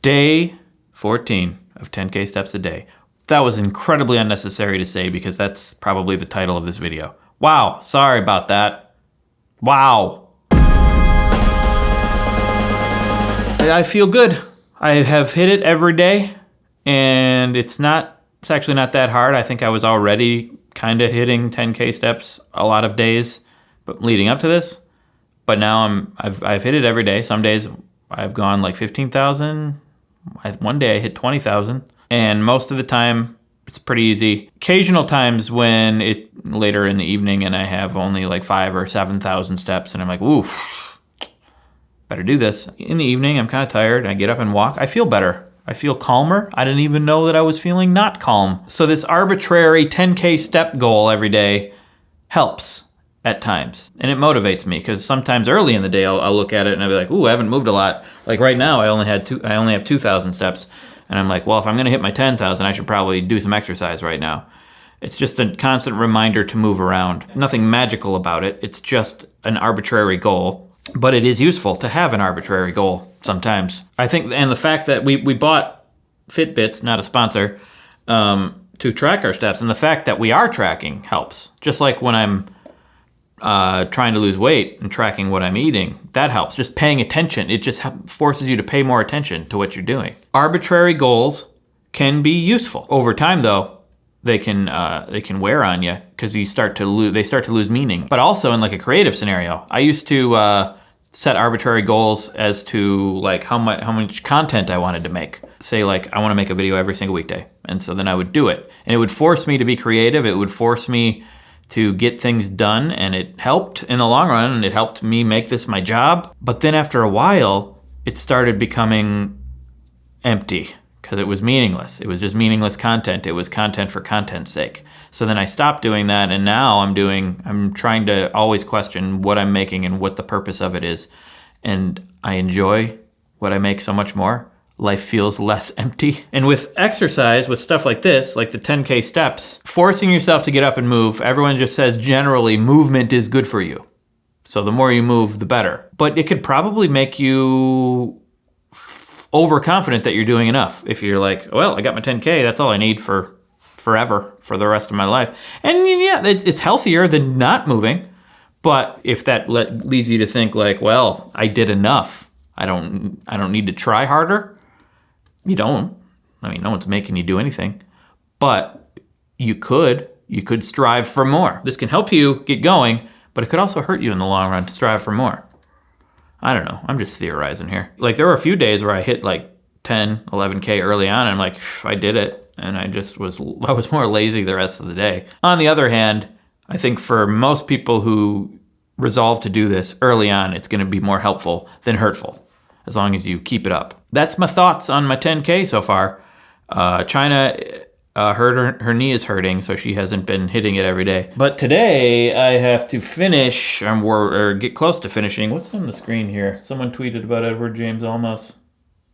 Day 14 of 10K steps a day. That was incredibly unnecessary to say because that's probably the title of this video. Wow, sorry about that. Wow. I feel good. I have hit it every day, and it's actually not that hard. I think I was already kind of hitting 10K steps a lot of days, but leading up to this. But now I've hit it every day. Some days I've gone like 15,000. One day I hit 20,000, and most of the time it's pretty easy. Occasional times when it later in the evening and I have only like 5,000 or 7,000 steps, and I'm like, oof, better do this. In the evening, I'm kind of tired. I get up and walk. I feel better. I feel calmer. I didn't even know that I was feeling not calm. So this arbitrary 10K step goal every day helps at times, and it motivates me because sometimes early in the day I'll look at it and I'll be like, ooh, I haven't moved a lot. Like right now I only have 2,000 steps, and I'm like, well, if I'm gonna hit my 10,000, I should probably do some exercise right now. It's just a constant reminder to move around. Nothing magical about it. It's just an arbitrary goal, but it is useful to have an arbitrary goal sometimes. I think, and the fact that we bought Fitbits, not a sponsor, to track our steps, and the fact that we are tracking helps. Just like when I'm trying to lose weight and tracking what I'm eating, that helps. Just paying attention, it just forces you to pay more attention to what you're doing. Arbitrary goals can be useful. Over time though, they can wear on you because they start to lose meaning. But also in like a creative scenario, I used to set arbitrary goals as to like how much content I wanted to make. Say like I want to make a video every single weekday, and so then I would do it, and it would force me to be creative. It would force me to get things done, and it helped in the long run, and it helped me make this my job. But then after a while, it started becoming empty because it was meaningless. It was just meaningless content. It was content for content's sake. So then I stopped doing that, and now I'm trying to always question what I'm making and what the purpose of it is. And I enjoy what I make so much more. Life feels less empty. And with exercise, with stuff like this, like the 10K steps, forcing yourself to get up and move, everyone just says generally movement is good for you. So the more you move, the better. But it could probably make you overconfident that you're doing enough. If you're like, well, I got my 10K, that's all I need for forever, for the rest of my life. And yeah, it's healthier than not moving. But if that leads you to think like, well, I did enough, I don't need to try harder. You don't. I mean, no one's making you do anything. But you could strive for more. This can help you get going, but it could also hurt you in the long run to strive for more. I don't know. I'm just theorizing here. Like there were a few days where I hit like 10, 11K early on, and I'm like, I did it. And I was more lazy the rest of the day. On the other hand, I think for most people who resolve to do this early on, it's going to be more helpful than hurtful, as long as you keep it up. That's my thoughts on my 10K so far. China, her knee is hurting, so she hasn't been hitting it every day. But today I have to finish, or get close to finishing. What's on the screen here? Someone tweeted about Edward James Olmos,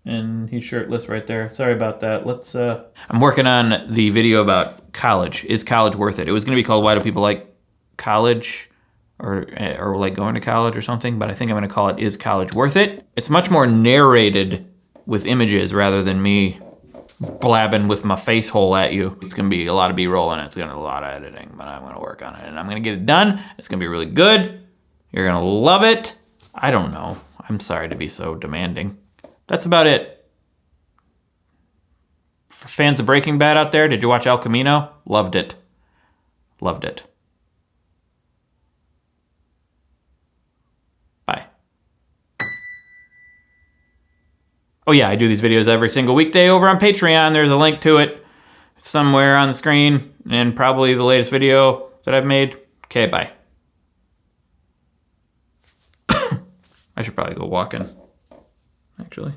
and he's shirtless right there. Sorry about that. I'm working on the video about college. Is college worth it? It was going to be called Why Do People Like College? Or like going to college or something, but I think I'm going to call it Is College Worth It? It's much more narrated with images rather than me blabbing with my face hole at you. It's going to be a lot of B-roll, and it's going to be a lot of editing, but I'm going to work on it, and I'm going to get it done. It's going to be really good. You're going to love it. I don't know. I'm sorry to be so demanding. That's about it. For fans of Breaking Bad out there, did you watch El Camino? Loved it. Loved it. Bye. Oh yeah, I do these videos every single weekday over on Patreon. There's a link to it somewhere on the screen, and probably the latest video that I've made. Okay, bye. I should probably go walking, actually.